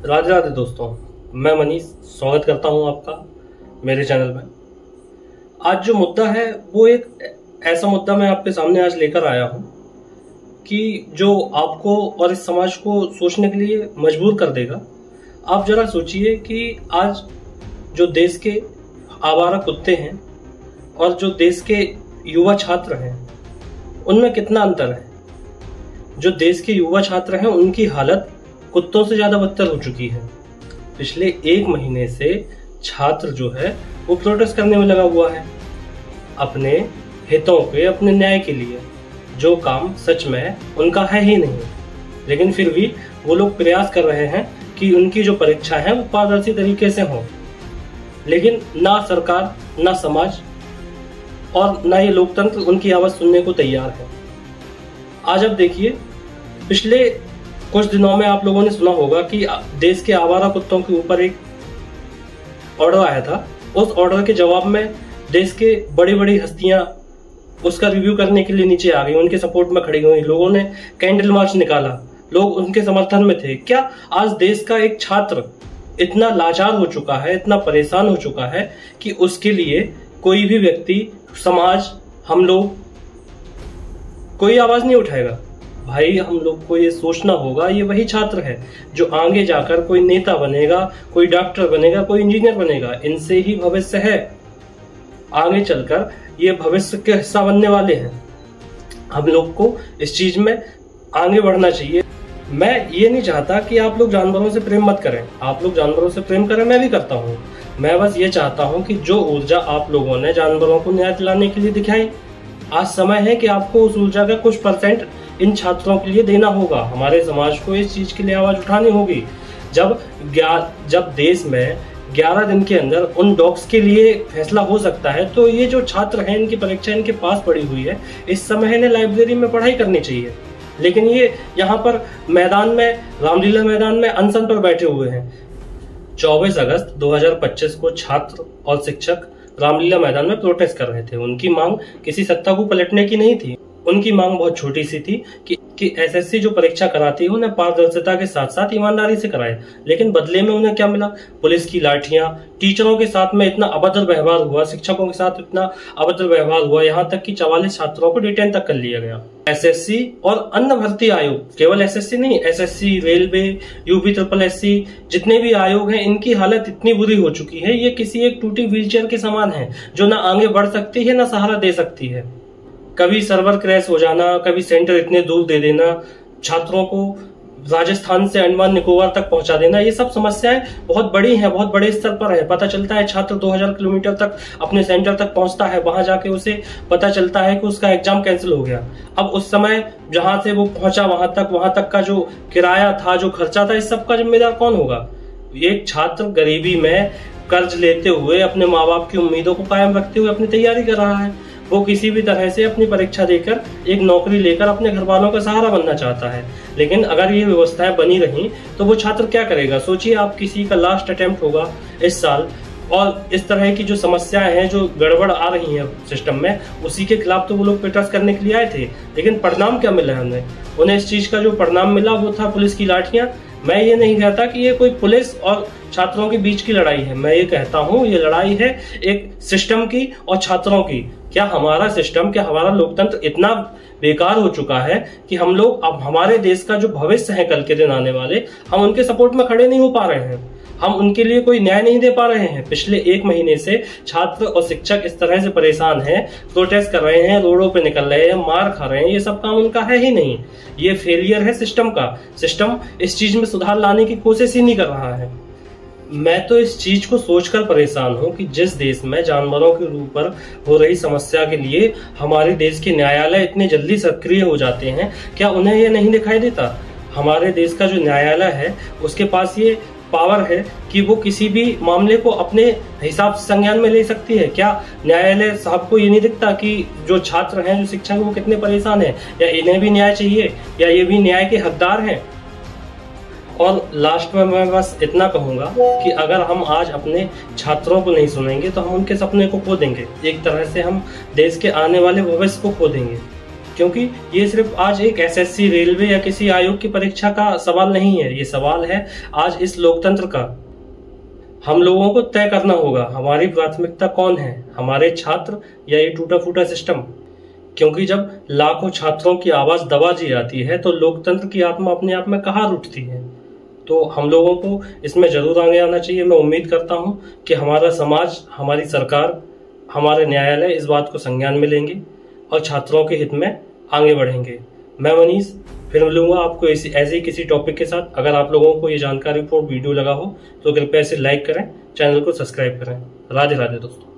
राधे राधे दोस्तों, मैं मनीष स्वागत करता हूं आपका मेरे चैनल में। आज जो मुद्दा है वो एक ऐसा मुद्दा मैं आपके सामने आज लेकर आया हूं कि जो आपको और इस समाज को सोचने के लिए मजबूर कर देगा। आप जरा सोचिए कि आज जो देश के आवारा कुत्ते हैं और जो देश के युवा छात्र हैं उनमें कितना अंतर है। जो देश के युवा छात्र हैं उनकी हालत कुत्तों से ज्यादा बदतर हो चुकी है। पिछले 1 महीने से छात्र जो है वो प्रोटेस्ट करने में लगा हुआ है अपने हितों के, अपने न्याय के लिए, जो काम सच में उनका है ही नहीं। लेकिन फिर भी वो लोग प्रयास कर रहे हैं कि उनकी जो परीक्षा है वो पारदर्शी तरीके से हो। लेकिन ना सरकार, ना समाज और ना ये लोकतंत्र उनकी आवाज सुनने को तैयार है। आज अब देखिए, पिछले कुछ दिनों में आप लोगों ने सुना होगा कि देश के आवारा कुत्तों के ऊपर एक ऑर्डर आया था। उस ऑर्डर के जवाब में देश के बड़ी बड़ी हस्तियां उसका रिव्यू करने के लिए नीचे आ गई, उनके सपोर्ट में खड़ी हुई। लोगों ने कैंडल मार्च निकाला, लोग उनके समर्थन में थे। क्या आज देश का एक छात्र इतना लाचार हो चुका है, इतना परेशान हो चुका है कि उसके लिए कोई भी व्यक्ति, समाज, हम लोग कोई आवाज नहीं उठाएगा? भाई, हम लोग को ये सोचना होगा, ये वही छात्र है जो आगे जाकर कोई नेता बनेगा, कोई डॉक्टर बनेगा, कोई इंजीनियर बनेगा। इनसे ही भविष्य है। आगे चलकर ये भविष्य के हिस्सा बनने वाले हैं। हम लोग को इस चीज में आगे बढ़ना चाहिए। मैं ये नहीं चाहता कि आप लोग जानवरों से प्रेम मत करें। आप लोग जानवरों से प्रेम करें, मैं भी करता हूँ। मैं बस ये चाहता हूँ कि जो ऊर्जा आप लोगों ने जानवरों को न्याय दिलाने के लिए दिखाई, आज समय है कि आपको उस ऊर्जा का कुछ % इन छात्रों के लिए देना होगा। हमारे समाज को इस चीज के लिए आवाज उठानी होगी। जब देश में 11 दिन के अंदर उन डॉग्स के लिए फैसला हो सकता है, तो ये जो छात्र हैं, इनकी परीक्षा इनके पास पड़ी हुई है, इस समय इन्हें लाइब्रेरी में पढ़ाई करनी चाहिए। लेकिन ये यहाँ पर मैदान में, रामलीला मैदान में अनशन पर बैठे हुए हैं। 24 अगस्त 2025 को छात्र और शिक्षक रामलीला मैदान में प्रोटेस्ट कर रहे थे। उनकी मांग किसी सत्ता को पलटने की नहीं थी। उनकी मांग बहुत छोटी सी थी कि एसएससी जो परीक्षा कराती है उन्हें पारदर्शिता के साथ साथ ईमानदारी से कराए। लेकिन बदले में उन्हें क्या मिला? पुलिस की लाठियां, टीचरों के साथ में इतना अभद्र व्यवहार हुआ, शिक्षकों के साथ इतना अभद्र व्यवहार हुआ, यहाँ तक कि 44 छात्रों को डिटेन तक कर लिया गया। एसएससी और अन्य भर्ती आयोग, केवल एसएससी नहीं, एसएससी, रेलवे, यूपी SSSC, जितने भी आयोग हैं, इनकी हालत इतनी बुरी हो चुकी है, ये किसी एक टूटी व्हीलचेयर के समान है जो ना आगे बढ़ सकती है, ना सहारा दे सकती है। कभी सर्वर क्रैश हो जाना, कभी सेंटर इतने दूर दे देना, छात्रों को राजस्थान से अंडमान निकोबार तक पहुंचा देना, ये सब समस्याएं बहुत बड़ी हैं, बहुत बड़े स्तर पर है। पता चलता है छात्र 2000 किलोमीटर तक अपने सेंटर तक पहुंचता है, वहां जाके उसे पता चलता है कि उसका एग्जाम कैंसिल हो गया। अब उस समय जहां से वो पहुंचा वहां तक का जो किराया था, जो खर्चा था, इस सब का जिम्मेदार कौन होगा? एक छात्र गरीबी में कर्ज लेते हुए अपने माँ बाप की उम्मीदों को कायम रखते हुए अपनी तैयारी कर रहा है। वो किसी भी तरह से अपनी परीक्षा देकर एक नौकरी लेकर अपने घर वालों का सहारा बनना चाहता है। लेकिन अगर ये व्यवस्थाएं बनी रही तो वो छात्र क्या करेगा? सोचिए, आप किसी का लास्ट अटेम्प्ट होगा इस साल और इस तरह की जो समस्याएं हैं, जो गड़बड़ आ रही हैं सिस्टम में, उसी के खिलाफ तो वो लोग प्रोटेस्ट करने के लिए आए थे। लेकिन परिणाम क्या मिला है उन्हें? इस चीज का जो परिणाम मिला वो था पुलिस की लाठियां। मैं ये नहीं कहता कि ये कोई पुलिस और छात्रों के बीच की लड़ाई है। मैं ये कहता हूँ ये लड़ाई है एक सिस्टम की और छात्रों की। क्या हमारा सिस्टम, क्या हमारा लोकतंत्र इतना बेकार हो चुका है कि हम लोग अब हमारे देश का जो भविष्य है कल के दिन आने वाले, हम उनके सपोर्ट में खड़े नहीं हो पा रहे हैं? हम उनके लिए कोई न्याय नहीं दे पा रहे हैं। पिछले 1 महीने से छात्र और शिक्षक इस तरह से परेशान हैं, प्रोटेस्ट कर रहे हैं, रोडों पे निकल रहे हैं, मार खा रहे हैं। ये सब काम उनका है ही नहीं। ये फेलियर है सिस्टम का। सिस्टम इस चीज में सुधार लाने की कोशिश ही नहीं कर रहा है। मैं तो इस चीज को सोचकर परेशान हूं कि जिस देश में जानवरों के ऊपर हो रही समस्या के लिए हमारे देश के न्यायालय इतने जल्दी सक्रिय हो जाते हैं, क्या उन्हें ये नहीं दिखाई देता? हमारे देश का जो न्यायालय है उसके पास ये पावर है कि वो किसी भी मामले को अपने हिसाब से संज्ञान में ले सकती है। क्या न्यायालय साहब को ये नहीं दिखता कि जो छात्र हैं, जो शिक्षक हैं, वो कितने परेशान हैं? या इन्हें भी न्याय चाहिए? या ये भी न्याय के हकदार हैं? और लास्ट में मैं बस इतना कहूंगा कि अगर हम आज अपने छात्रों को नहीं सुनेंगे तो हम उनके सपने को खो देंगे। एक तरह से हम देश के आने वाले भविष्य को खो देंगे। क्योंकि ये सिर्फ आज एक एसएससी, रेलवे या किसी आयोग की परीक्षा का सवाल नहीं है, ये सवाल है आज इस लोकतंत्र का। हम लोगों को तय करना होगा हमारी प्राथमिकता कौन है, हमारे छात्र या ये टूटा फूटा सिस्टम। क्योंकि जब लाखों छात्रों की आवाज दबा दी जाती है तो लोकतंत्र की आत्मा अपने आप में कहाँ रुठती है। तो हम लोगों को इसमें जरूर आगे आना चाहिए। मैं उम्मीद करता हूँ कि हमारा समाज, हमारी सरकार, हमारे न्यायालय इस बात को संज्ञान में लेंगे और छात्रों के हित में आगे बढ़ेंगे। मैं मनीष फिर मिलूंगा आपको ऐसे ही किसी टॉपिक के साथ। अगर आप लोगों को ये जानकारी वीडियो लगा हो तो कृपया इसे लाइक करें, चैनल को सब्सक्राइब करें। राधे राधे दोस्तों।